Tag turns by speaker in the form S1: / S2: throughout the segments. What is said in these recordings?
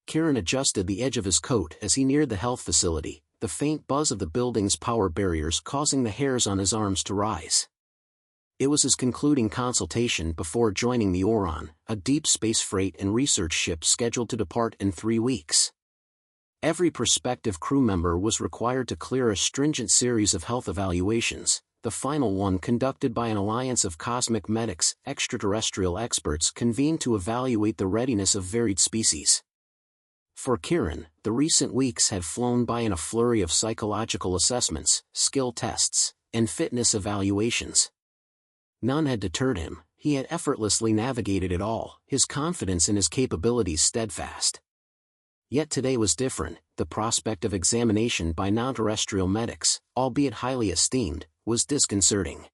S1: Kieran adjusted the edge of his coat as he neared the health facility, the faint buzz of the building's power barriers causing the hairs on his arms to rise. It was his concluding consultation before joining the Orion, a deep space freight and research ship scheduled to depart in 3 weeks. Every prospective crew member was required to clear a stringent series of health evaluations, the final one conducted by an alliance of cosmic medics, extraterrestrial experts convened to evaluate the readiness of varied species. For Kieran, the recent weeks had flown by in a flurry of psychological assessments, skill tests, and fitness evaluations. None had deterred him, he had effortlessly navigated it all, his confidence in his capabilities steadfast. Yet today was different, the prospect of examination by non-terrestrial medics, albeit highly esteemed, was disconcerting.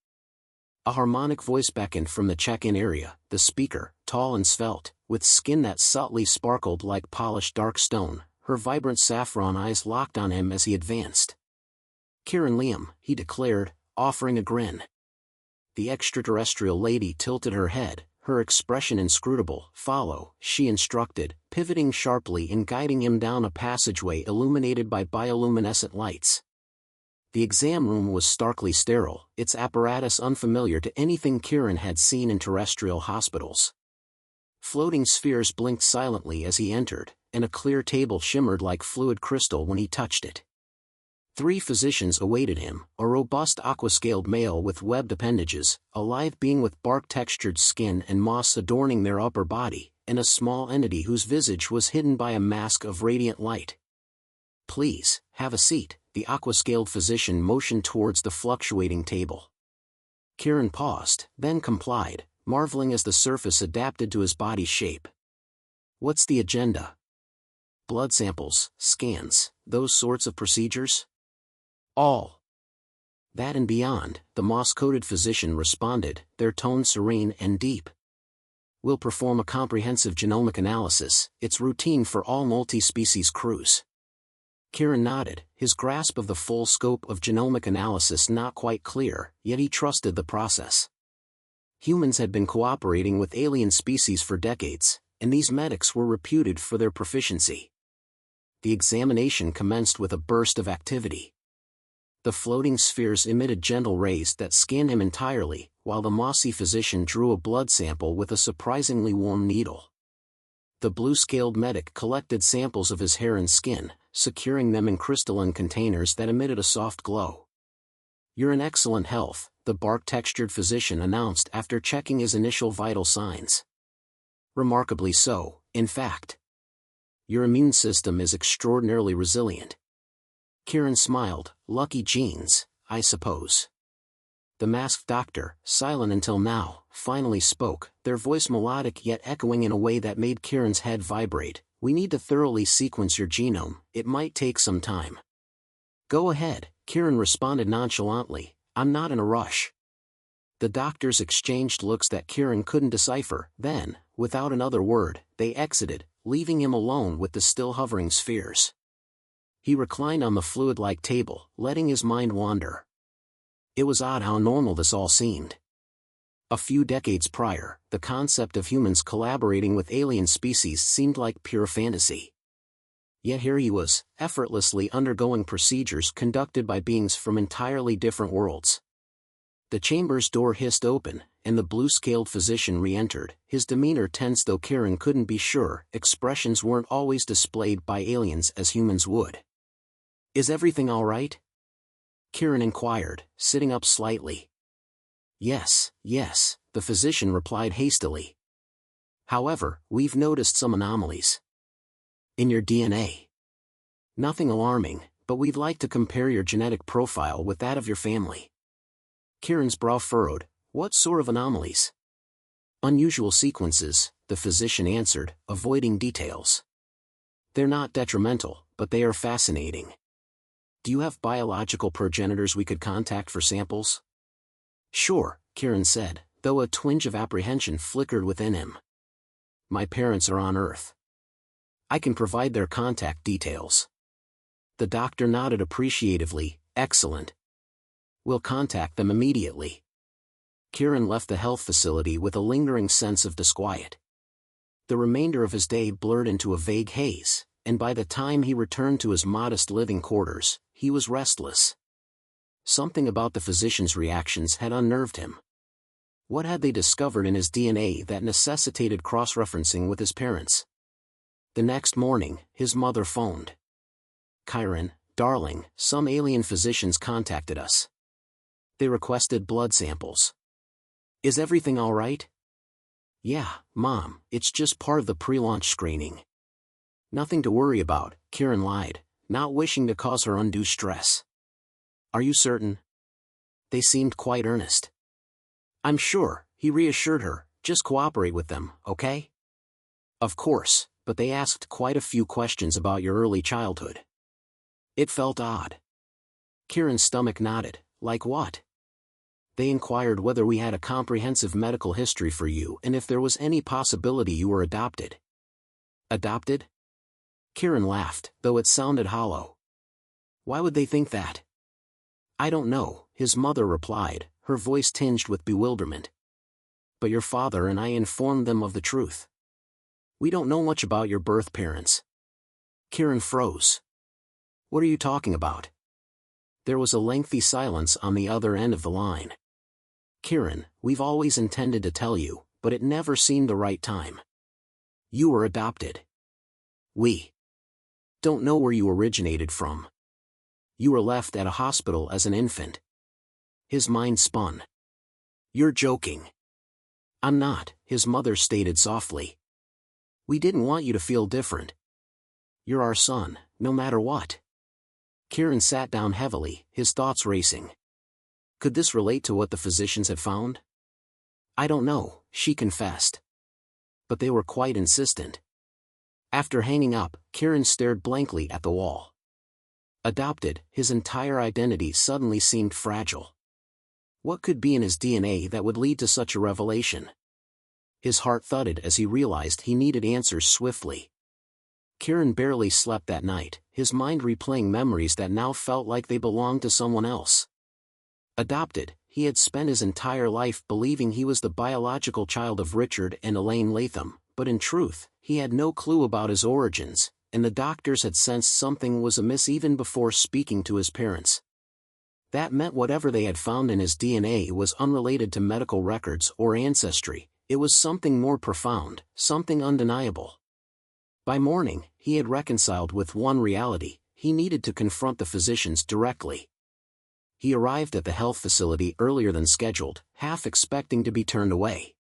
S1: A harmonic voice beckoned from the check-in area, the speaker, tall and svelte, with skin that subtly sparkled like polished dark stone, her vibrant saffron eyes locked on him as he advanced. "Kieran Liam," he declared, offering a grin. The extraterrestrial lady tilted her head, her expression inscrutable. "Follow," she instructed, pivoting sharply and guiding him down a passageway illuminated by bioluminescent lights. The exam room was starkly sterile, its apparatus unfamiliar to anything Kieran had seen in terrestrial hospitals. Floating spheres blinked silently as he entered, and a clear table shimmered like fluid crystal when he touched it. 3 physicians awaited him, a robust aqua-scaled male with webbed appendages, a lithe being with bark-textured skin and moss adorning their upper body, and a small entity whose visage was hidden by a mask of radiant light. "Please, have a seat," the aqua-scaled physician motioned towards the fluctuating table. Kieran paused, then complied, marveling as the surface adapted to his body's shape. "What's the agenda? Blood samples, scans, those sorts of procedures?" "All that and beyond," the moss-coated physician responded, their tone serene and deep. "We'll perform a comprehensive genomic analysis, it's routine for all multi-species crews." Kieran nodded, his grasp of the full scope of genomic analysis not quite clear, yet he trusted the process. Humans had been cooperating with alien species for decades, and these medics were reputed for their proficiency. The examination commenced with a burst of activity. The floating spheres emitted gentle rays that scanned him entirely, while the mossy physician drew a blood sample with a surprisingly warm needle. The blue-scaled medic collected samples of his hair and skin, securing them in crystalline containers that emitted a soft glow. "You're in excellent health," the bark-textured physician announced after checking his initial vital signs. "Remarkably so, in fact. Your immune system is extraordinarily resilient." Kieran smiled. "Lucky genes, I suppose." The masked doctor, silent until now, finally spoke, their voice melodic yet echoing in a way that made Kieran's head vibrate. "We need to thoroughly sequence your genome, it might take some time." "Go ahead," Kieran responded nonchalantly, "I'm not in a rush." The doctors exchanged looks that Kieran couldn't decipher, then, without another word, they exited, leaving him alone with the still hovering spheres. He reclined on the fluid-like table, letting his mind wander. It was odd how normal this all seemed. A few decades prior, the concept of humans collaborating with alien species seemed like pure fantasy. Yet here he was, effortlessly undergoing procedures conducted by beings from entirely different worlds. The chamber's door hissed open, and the blue-scaled physician re-entered, his demeanor tense though Kieran couldn't be sure expressions weren't always displayed by aliens as humans would. "Is everything all right?" Kieran inquired, sitting up slightly. Yes, the physician replied hastily. "However, we've noticed some anomalies in your DNA. Nothing alarming, but we'd like to compare your genetic profile with that of your family." Kieran's brow furrowed. "What sort of anomalies?" "Unusual sequences," the physician answered, avoiding details. "They're not detrimental, but they are fascinating. Do you have biological progenitors we could contact for samples?" "Sure," Kieran said, though a twinge of apprehension flickered within him. "My parents are on Earth. I can provide their contact details." The doctor nodded appreciatively. "Excellent. We'll contact them immediately." Kieran left the health facility with a lingering sense of disquiet. The remainder of his day blurred into a vague haze, and by the time he returned to his modest living quarters, he was restless. Something about the physician's reactions had unnerved him. What had they discovered in his DNA that necessitated cross-referencing with his parents? The next morning, his mother phoned. "Kieran, darling, some alien physicians contacted us. They requested blood samples. Is everything all right?" "Yeah, Mom, it's just part of the pre-launch screening." "Nothing to worry about," Kieran lied, not wishing to cause her undue stress. "Are you certain?" They seemed quite earnest. "I'm sure," he reassured her, "just cooperate with them, okay?" "Of course, but they asked quite a few questions about your early childhood." It felt odd. Kieran's stomach nodded. "Like what?" "They inquired whether we had a comprehensive medical history for you and if there was any possibility you were adopted." "Adopted?" Kieran laughed, though it sounded hollow. "Why would they think that?" "I don't know," his mother replied, her voice tinged with bewilderment. "But your father and I informed them of the truth. We don't know much about your birth parents." Kieran froze. "What are you talking about?" There was a lengthy silence on the other end of the line. "Kieran, we've always intended to tell you, but it never seemed the right time. You were adopted. We don't know where you originated from. You were left at a hospital as an infant." His mind spun. "You're joking." "I'm not," his mother stated softly. "We didn't want you to feel different. You're our son, no matter what." Kieran sat down heavily, his thoughts racing. Could this relate to what the physicians had found? "I don't know," she confessed. But they were quite insistent. After hanging up, Kieran stared blankly at the wall. Adopted, his entire identity suddenly seemed fragile. What could be in his DNA that would lead to such a revelation? His heart thudded as he realized he needed answers swiftly. Kieran barely slept that night, his mind replaying memories that now felt like they belonged to someone else. Adopted, he had spent his entire life believing he was the biological child of Richard and Elaine Latham, but in truth, he had no clue about his origins, and the doctors had sensed something was amiss even before speaking to his parents. That meant whatever they had found in his DNA was unrelated to medical records or ancestry, it was something more profound, something undeniable. By morning, he had reconciled with one reality: he needed to confront the physicians directly. He arrived at the health facility earlier than scheduled, half expecting to be turned away.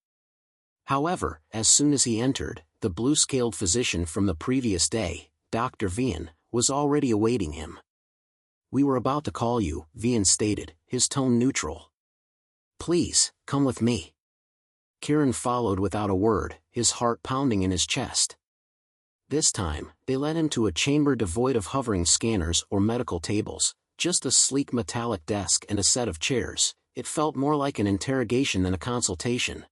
S1: However, as soon as he entered, the blue-scaled physician from the previous day, Dr. Vian, was already awaiting him. "We were about to call you," Vian stated, his tone neutral. "Please, come with me." Kieran followed without a word, his heart pounding in his chest. This time, they led him to a chamber devoid of hovering scanners or medical tables, just a sleek metallic desk and a set of chairs. It felt more like an interrogation than a consultation.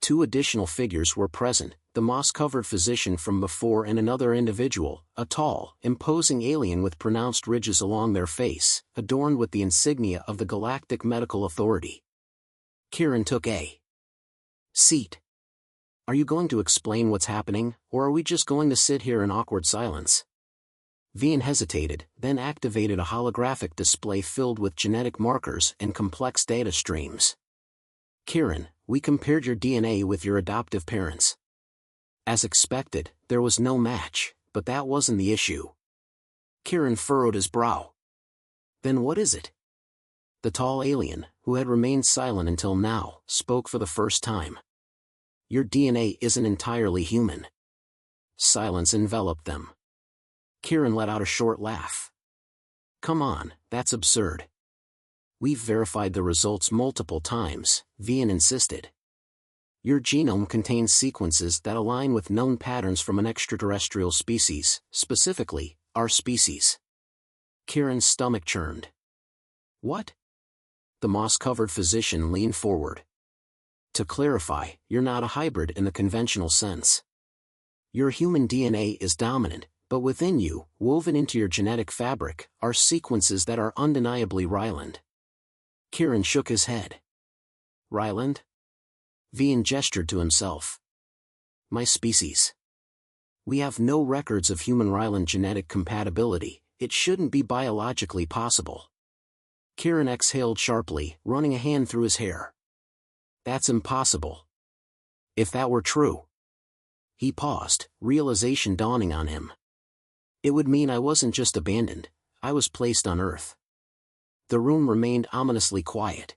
S1: Two additional figures were present, the moss-covered physician from before and another individual, a tall, imposing alien with pronounced ridges along their face, adorned with the insignia of the Galactic Medical Authority. Kieran took a seat. "Are you going to explain what's happening, or are we just going to sit here in awkward silence?" Vian hesitated, then activated a holographic display filled with genetic markers and complex data streams. "Kieran, we compared your DNA with your adoptive parents. As expected, there was no match, but that wasn't the issue." Kieran furrowed his brow. "Then what is it?" The tall alien, who had remained silent until now, spoke for the first time. "Your DNA isn't entirely human." Silence enveloped them. Kieran let out a short laugh. "Come on, that's absurd." "We've verified the results multiple times," Vian insisted. "Your genome contains sequences that align with known patterns from an extraterrestrial species, specifically, our species." Kieran's stomach churned. "What?" The moss-covered physician leaned forward. "To clarify, you're not a hybrid in the conventional sense. Your human DNA is dominant, but within you, woven into your genetic fabric, are sequences that are undeniably Ryland." Kieran shook his head. "Ryland?" Vian gestured to himself. My species. We have no records of human Ryland genetic compatibility, it shouldn't be biologically possible. Kieran exhaled sharply, running a hand through his hair. That's impossible. If that were true. He paused, realization dawning on him. It would mean I wasn't just abandoned, I was placed on Earth. The room remained ominously quiet.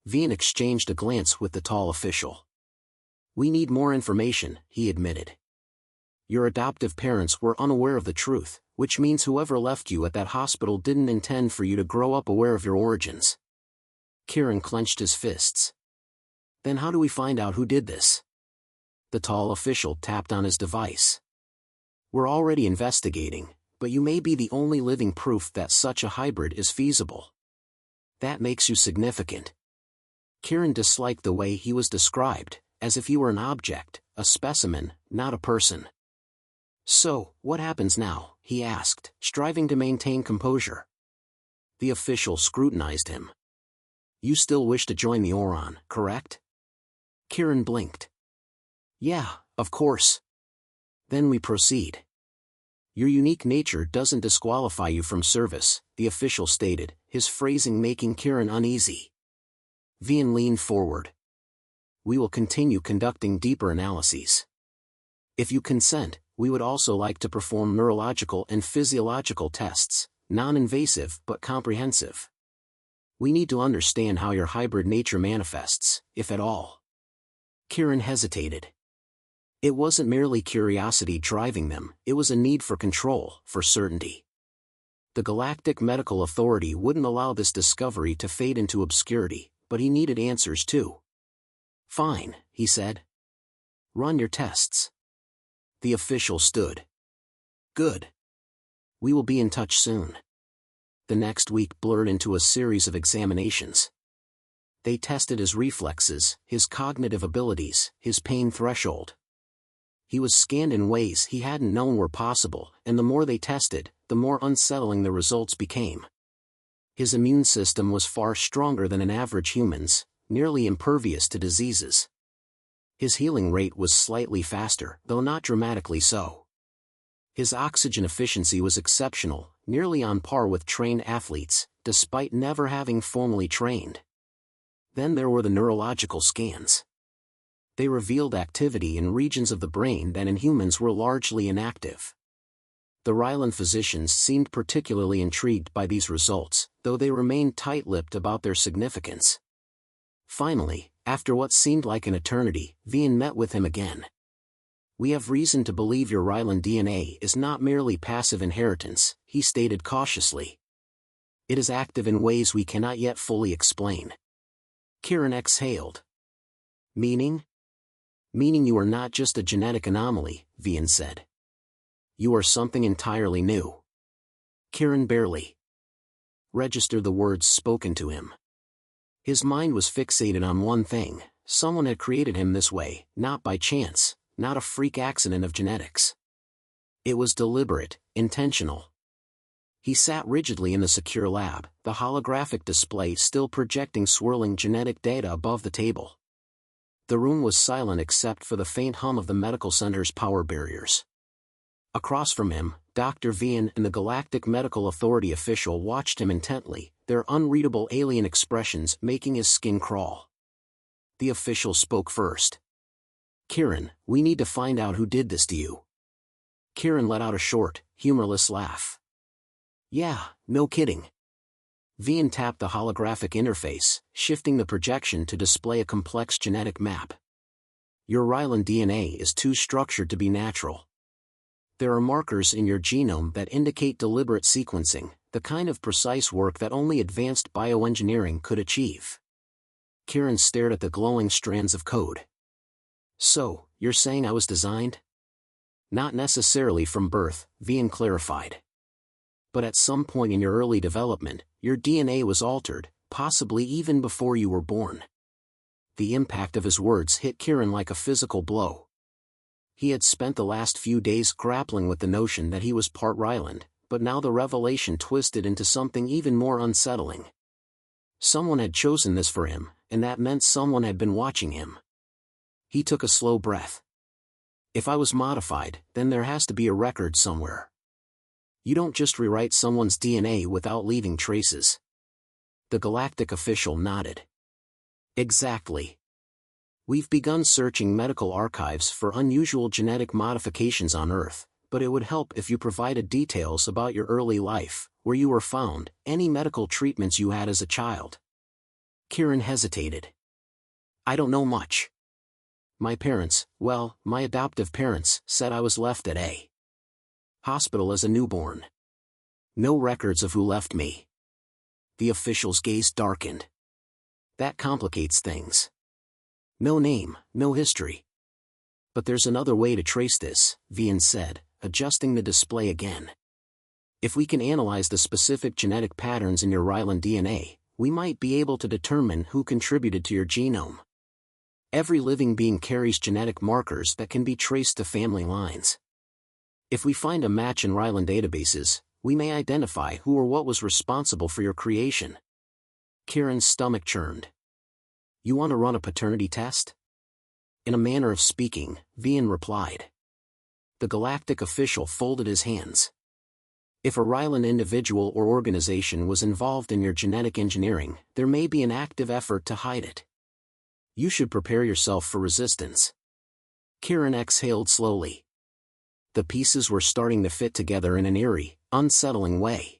S1: Vian exchanged a glance with the tall official. We need more information, he admitted. Your adoptive parents were unaware of the truth, which means whoever left you at that hospital didn't intend for you to grow up aware of your origins. Kieran clenched his fists. Then how do we find out who did this? The tall official tapped on his device. We're already investigating, but you may be the only living proof that such a hybrid is feasible. That makes you significant. Kieran disliked the way he was described, as if he were an object, a specimen, not a person. So, what happens now? He asked, striving to maintain composure. The official scrutinized him. You still wish to join the Oron, correct? Kieran blinked. Yeah, of course. Then we proceed. Your unique nature doesn't disqualify you from service, the official stated, his phrasing making Kieran uneasy. Vian leaned forward. We will continue conducting deeper analyses. If you consent, we would also like to perform neurological and physiological tests, non-invasive but comprehensive. We need to understand how your hybrid nature manifests, if at all. Kieran hesitated. It wasn't merely curiosity driving them, it was a need for control, for certainty. The Galactic Medical Authority wouldn't allow this discovery to fade into obscurity, but he needed answers too. Fine, he said. Run your tests. The official stood. Good. We will be in touch soon. The next week blurred into a series of examinations. They tested his reflexes, his cognitive abilities, his pain threshold. He was scanned in ways he hadn't known were possible, and the more they tested, the more unsettling the results became. His immune system was far stronger than an average human's, nearly impervious to diseases. His healing rate was slightly faster, though not dramatically so. His oxygen efficiency was exceptional, nearly on par with trained athletes, despite never having formally trained. Then there were the neurological scans. They revealed activity in regions of the brain that in humans were largely inactive. The Ryland physicians seemed particularly intrigued by these results, though they remained tight-lipped about their significance. Finally, after what seemed like an eternity, Vian met with him again. We have reason to believe your Ryland DNA is not merely passive inheritance, he stated cautiously. It is active in ways we cannot yet fully explain. Kieran exhaled. Meaning? Meaning you are not just a genetic anomaly, Vian said. You are something entirely new. Kieran barely registered the words spoken to him. His mind was fixated on one thing: someone had created him this way, not by chance, not a freak accident of genetics. It was deliberate, intentional. He sat rigidly in the secure lab, the holographic display still projecting swirling genetic data above the table. The room was silent except for the faint hum of the medical center's power barriers. Across from him, Dr. Vian and the Galactic Medical Authority official watched him intently, their unreadable alien expressions making his skin crawl. The official spoke first. Kieran, we need to find out who did this to you. Kieran let out a short, humorless laugh. Yeah, no kidding. Vian tapped the holographic interface, shifting the projection to display a complex genetic map. Your Ryland DNA is too structured to be natural. There are markers in your genome that indicate deliberate sequencing, the kind of precise work that only advanced bioengineering could achieve. Kieran stared at the glowing strands of code. So, you're saying I was designed? Not necessarily from birth, Vian clarified. But at some point in your early development, your DNA was altered, possibly even before you were born. The impact of his words hit Kieran like a physical blow. He had spent the last few days grappling with the notion that he was part Ryland, but now the revelation twisted into something even more unsettling. Someone had chosen this for him, and that meant someone had been watching him. He took a slow breath. If I was modified, then there has to be a record somewhere. You don't just rewrite someone's DNA without leaving traces. The galactic official nodded. Exactly. We've begun searching medical archives for unusual genetic modifications on Earth, but it would help if you provided details about your early life, where you were found, any medical treatments you had as a child. Kieran hesitated. I don't know much. My parents, well, my adoptive parents, said I was left at a hospital as a newborn. No records of who left me. The official's gaze darkened. That complicates things. No name, no history. But there's another way to trace this, Vian said, adjusting the display again. If we can analyze the specific genetic patterns in your Rylan DNA, we might be able to determine who contributed to your genome. Every living being carries genetic markers that can be traced to family lines. If we find a match in Rylan databases, we may identify who or what was responsible for your creation. Kieran's stomach churned. You want to run a paternity test? In a manner of speaking, Vian replied. The galactic official folded his hands. If a Rylan individual or organization was involved in your genetic engineering, there may be an active effort to hide it. You should prepare yourself for resistance. Kieran exhaled slowly. The pieces were starting to fit together in an eerie, unsettling way.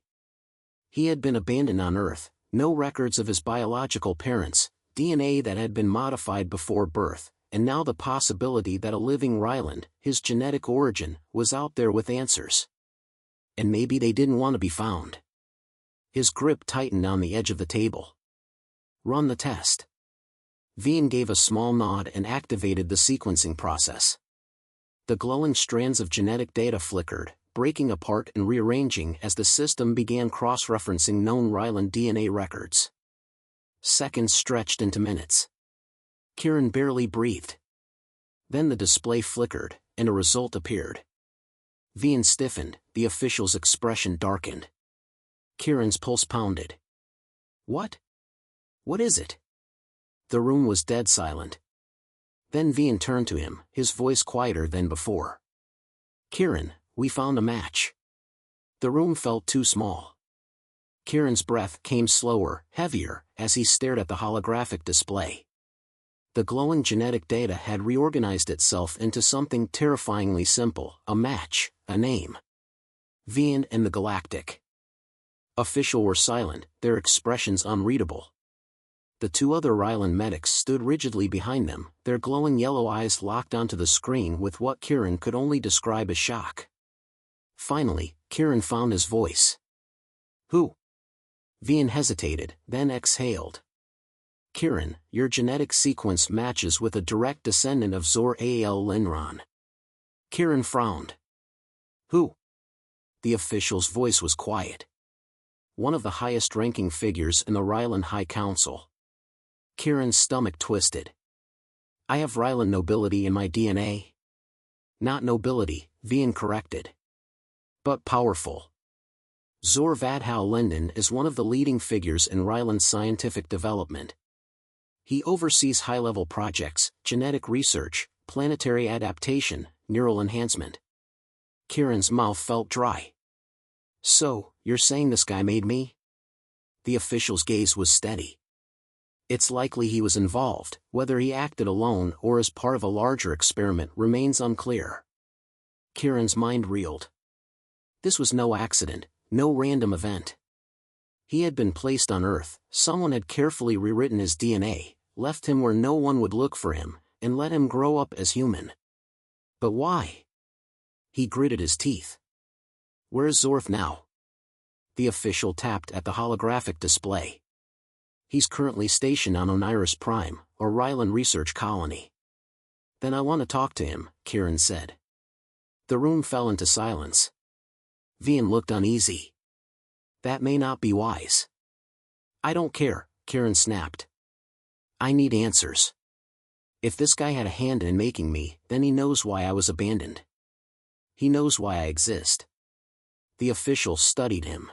S1: He had been abandoned on Earth, no records of his biological parents, DNA that had been modified before birth, and now the possibility that a living Ryland, his genetic origin, was out there with answers. And maybe they didn't want to be found. His grip tightened on the edge of the table. Run the test. Vian gave a small nod and activated the sequencing process. The glowing strands of genetic data flickered, breaking apart and rearranging as the system began cross-referencing known Rylan DNA records. Seconds stretched into minutes. Kieran barely breathed. Then the display flickered, and a result appeared. Vian stiffened, the official's expression darkened. Kieran's pulse pounded. What? What is it? The room was dead silent. Then Vian turned to him, his voice quieter than before. Kieran, we found a match. The room felt too small. Kieran's breath came slower, heavier, as he stared at the holographic display. The glowing genetic data had reorganized itself into something terrifyingly simple, a match, a name. Vian and the Galactic official were silent, their expressions unreadable. The two other Rylan medics stood rigidly behind them, their glowing yellow eyes locked onto the screen with what Kieran could only describe as shock. Finally, Kieran found his voice. Who? Vian hesitated, then exhaled. Kieran, your genetic sequence matches with a direct descendant of Zor-Al Linron. Kieran frowned. Who? The official's voice was quiet. One of the highest-ranking figures in the Rylan High Council. Kieran's stomach twisted. I have Rylan nobility in my DNA. Not nobility, Vian corrected. But powerful. Zor Vadhal Linden is one of the leading figures in Rylan's scientific development. He oversees high-level projects, genetic research, planetary adaptation, neural enhancement. Kieran's mouth felt dry. So, you're saying this guy made me? The official's gaze was steady. It's likely he was involved, whether he acted alone or as part of a larger experiment remains unclear. Kieran's mind reeled. This was no accident, no random event. He had been placed on Earth, someone had carefully rewritten his DNA, left him where no one would look for him, and let him grow up as human. But why? He gritted his teeth. Where's Zorf now? The official tapped at the holographic display. He's currently stationed on Oniris Prime, a Rylan research colony. Then I want to talk to him, Kieran said. The room fell into silence. Vian looked uneasy. That may not be wise. I don't care, Kieran snapped. I need answers. If this guy had a hand in making me, then he knows why I was abandoned. He knows why I exist. The official studied him.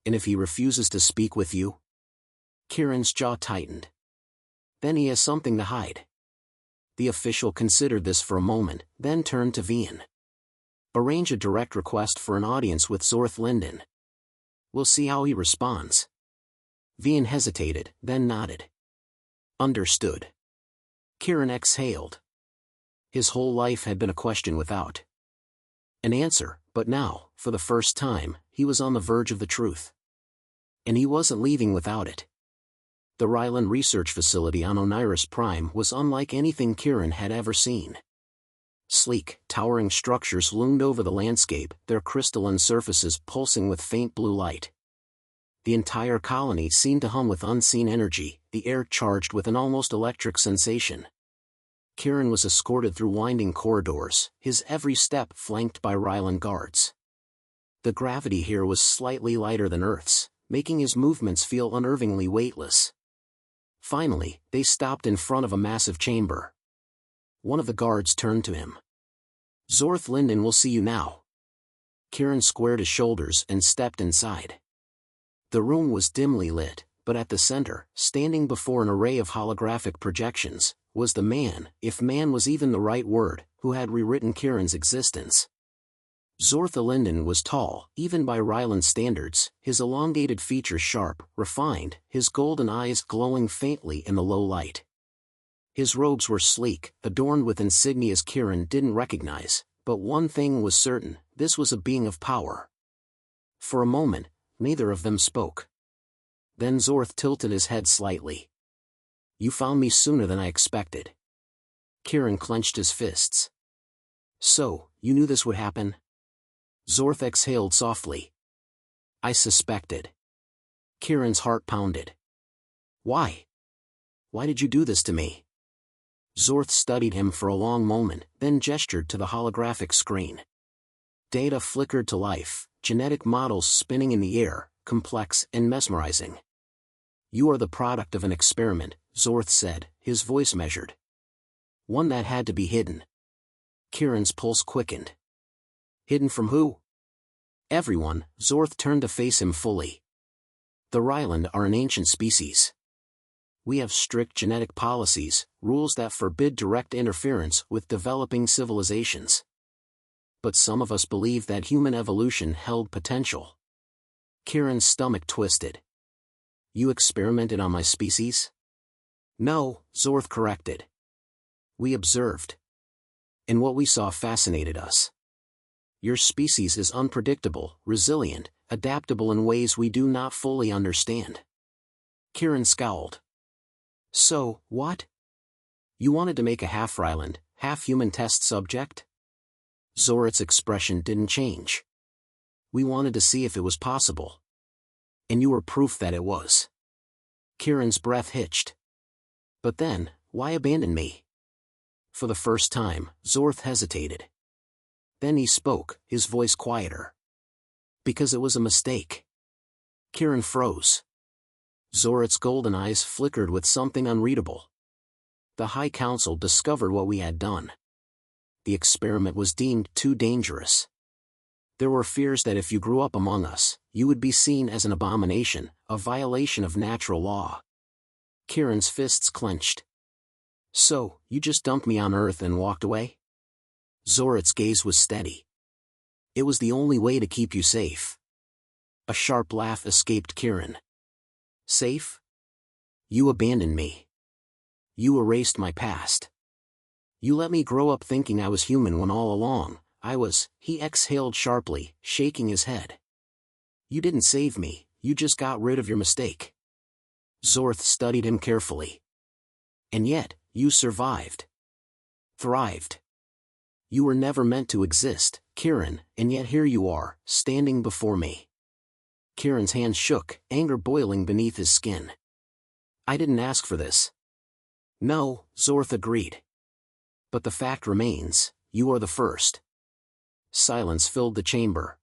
S1: And if he refuses to speak with you? Kieran's jaw tightened. Then he has something to hide. The official considered this for a moment, then turned to Vian. Arrange a direct request for an audience with Zorth Linden. We'll see how he responds. Vian hesitated, then nodded. Understood. Kieran exhaled. His whole life had been a question without an answer, but now, for the first time, he was on the verge of the truth. And he wasn't leaving without it. The Ryland Research Facility on Oniris Prime was unlike anything Kieran had ever seen. Sleek, towering structures loomed over the landscape, their crystalline surfaces pulsing with faint blue light. The entire colony seemed to hum with unseen energy, the air charged with an almost electric sensation. Kieran was escorted through winding corridors, his every step flanked by Ryland guards. The gravity here was slightly lighter than Earth's, making his movements feel unnervingly weightless. Finally, they stopped in front of a massive chamber. One of the guards turned to him. Zorth Linden will see you now. Kieran squared his shoulders and stepped inside. The room was dimly lit, but at the center, standing before an array of holographic projections, was the man, if man was even the right word, who had rewritten Kieran's existence. Zorth Linden was tall, even by Ryland standards, his elongated features sharp, refined, his golden eyes glowing faintly in the low light. His robes were sleek, adorned with insignias Kieran didn't recognize, but one thing was certain, this was a being of power. For a moment, neither of them spoke. Then Zorth tilted his head slightly. You found me sooner than I expected. Kieran clenched his fists. So, you knew this would happen? Zorth exhaled softly. I suspected. Kieran's heart pounded. Why? Why did you do this to me? Zorth studied him for a long moment, then gestured to the holographic screen. Data flickered to life, genetic models spinning in the air, complex and mesmerizing. You are the product of an experiment, Zorth said, his voice measured. One that had to be hidden. Kieran's pulse quickened. Hidden from who? Everyone. Zorth turned to face him fully. The Ryland are an ancient species. We have strict genetic policies, rules that forbid direct interference with developing civilizations. But some of us believe that human evolution held potential. Kieran's stomach twisted. You experimented on my species? No, Zorth corrected. We observed. And what we saw fascinated us. Your species is unpredictable, resilient, adaptable in ways we do not fully understand. Kieran scowled. So, what? You wanted to make a half-Ryland, half-human test subject? Zorth's expression didn't change. We wanted to see if it was possible. And you were proof that it was. Kieran's breath hitched. But then, why abandon me? For the first time, Zorth hesitated. Then he spoke, his voice quieter. Because it was a mistake. Kieran froze. Zorth's golden eyes flickered with something unreadable. The High Council discovered what we had done. The experiment was deemed too dangerous. There were fears that if you grew up among us, you would be seen as an abomination, a violation of natural law. Kieran's fists clenched. So, you just dumped me on Earth and walked away? Zorth's gaze was steady. It was the only way to keep you safe. A sharp laugh escaped Kieran. Safe? You abandoned me. You erased my past. You let me grow up thinking I was human when all along, I was. He exhaled sharply, shaking his head. You didn't save me, you just got rid of your mistake. Zorth studied him carefully. And yet, you survived. Thrived. You were never meant to exist, Kieran, and yet here you are, standing before me. Kieran's hands shook, anger boiling beneath his skin. I didn't ask for this. No, Zorth agreed. But the fact remains, you are the first. Silence filled the chamber.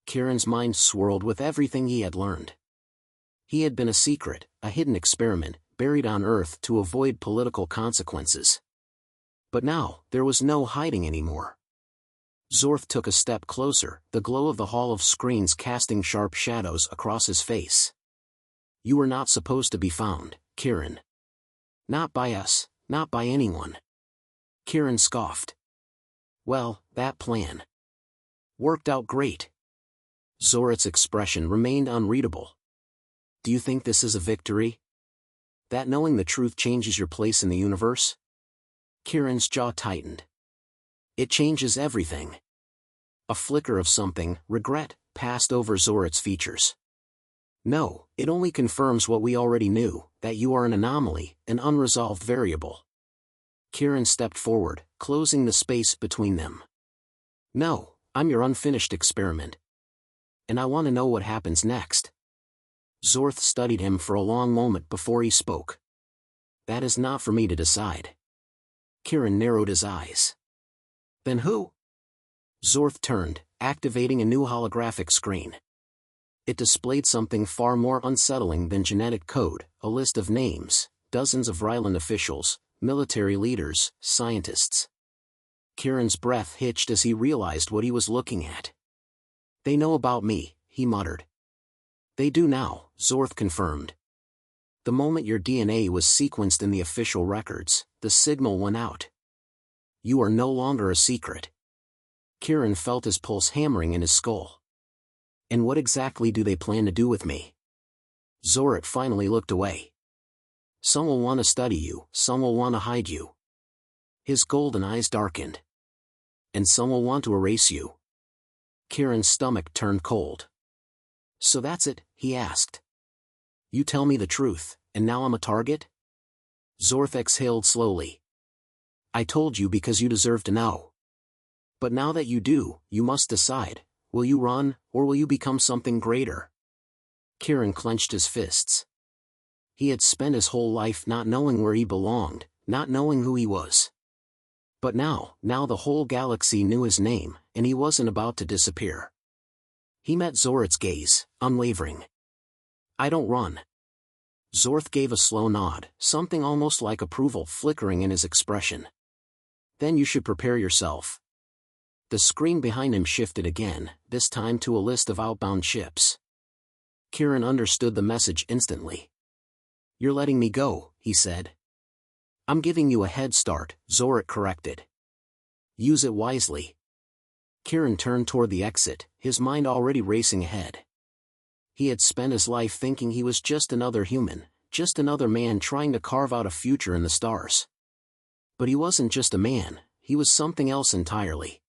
S1: Kieran's mind swirled with everything he had learned. He had been a secret, a hidden experiment, buried on Earth to avoid political consequences. But now, there was no hiding anymore. Zorth took a step closer, the glow of the hall of screens casting sharp shadows across his face. You were not supposed to be found, Kieran. Not by us, not by anyone. Kieran scoffed. Well, that plan worked out great. Zoret's expression remained unreadable. Do you think this is a victory? That knowing the truth changes your place in the universe? Kieran's jaw tightened. It changes everything. A flicker of something, regret, passed over Zoret's features. No, it only confirms what we already knew, that you are an anomaly, an unresolved variable. Kieran stepped forward, closing the space between them. No, I'm your unfinished experiment. And I want to know what happens next. Zorth studied him for a long moment before he spoke. That is not for me to decide. Kieran narrowed his eyes. Then who? Zorth turned, activating a new holographic screen. It displayed something far more unsettling than genetic code, a list of names, dozens of Ryland officials, military leaders, scientists. Kieran's breath hitched as he realized what he was looking at. They know about me, he muttered. They do now, Zorth confirmed. The moment your DNA was sequenced in the official records, the signal went out. You are no longer a secret. Kieran felt his pulse hammering in his skull. And what exactly do they plan to do with me? Zoret finally looked away. Some will want to study you, some will want to hide you. His golden eyes darkened. And some will want to erase you. Kieran's stomach turned cold. So that's it, he asked. You tell me the truth, and now I'm a target? Zorth exhaled slowly. I told you because you deserve to know. But now that you do, you must decide, will you run, or will you become something greater? Kieran clenched his fists. He had spent his whole life not knowing where he belonged, not knowing who he was. But now the whole galaxy knew his name, and he wasn't about to disappear. He met Zoret's gaze, unwavering. I don't run. Zorth gave a slow nod, something almost like approval flickering in his expression. Then you should prepare yourself. The screen behind him shifted again, this time to a list of outbound ships. Kieran understood the message instantly. You're letting me go, he said. I'm giving you a head start, Zoret corrected. Use it wisely. Kieran turned toward the exit, his mind already racing ahead. He had spent his life thinking he was just another human, just another man trying to carve out a future in the stars. But he wasn't just a man, he was something else entirely.